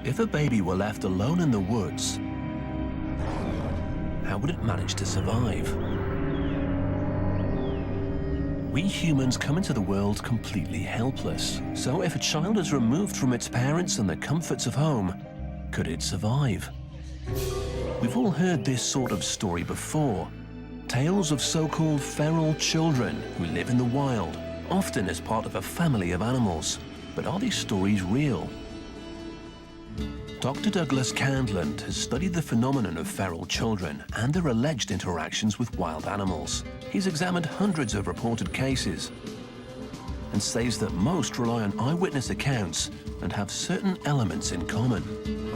If a baby were left alone in the woods, how would it manage to survive? We humans come into the world completely helpless. So if a child is removed from its parents and the comforts of home, could it survive? We've all heard this sort of story before. Tales of so-called feral children who live in the wild, often as part of a family of animals. But are these stories real? Dr. Douglas Candland has studied the phenomenon of feral children and their alleged interactions with wild animals. He's examined hundreds of reported cases and says that most rely on eyewitness accounts and have certain elements in common.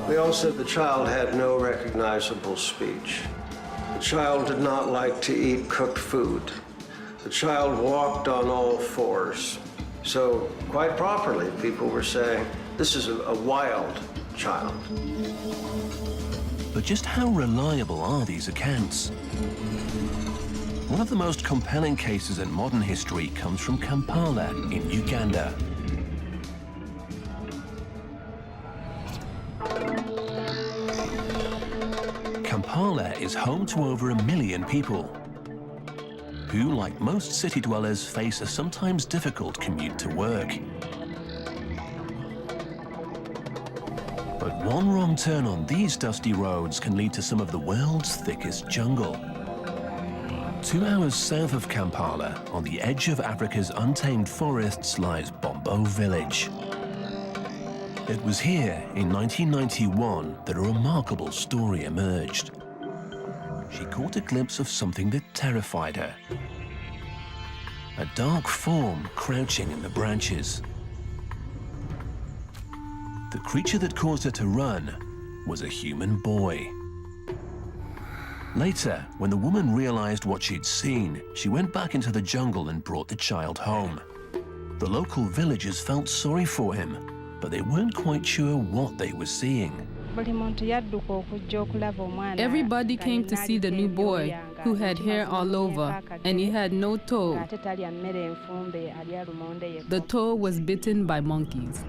We all said the child had no recognizable speech. The child did not like to eat cooked food. The child walked on all fours. So, quite properly, people were saying, this is a wild child. But just how reliable are these accounts? One of the most compelling cases in modern history comes from Kampala in Uganda. Kampala is home to over 1 million people who, like most city dwellers, face a sometimes difficult commute to work. But one wrong turn on these dusty roads can lead to some of the world's thickest jungle. 2 hours south of Kampala, on the edge of Africa's untamed forests, lies Bombo Village. It was here, in 1991, that a remarkable story emerged. She caught a glimpse of something that terrified her. A dark form crouching in the branches. The creature that caused her to run was a human boy. Later, when the woman realized what she'd seen, she went back into the jungle and brought the child home. The local villagers felt sorry for him, but they weren't quite sure what they were seeing. Everybody came to see the new boy, who had hair all over, and he had no toe. The toe was bitten by monkeys.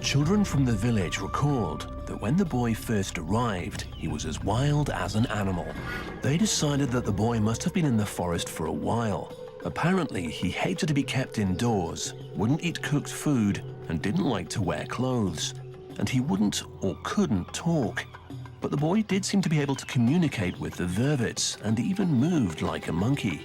Children from the village recalled that when the boy first arrived, he was as wild as an animal. They decided that the boy must have been in the forest for a while. Apparently, he hated to be kept indoors, wouldn't eat cooked food, and didn't like to wear clothes. And he wouldn't or couldn't talk. But the boy did seem to be able to communicate with the vervets and even moved like a monkey.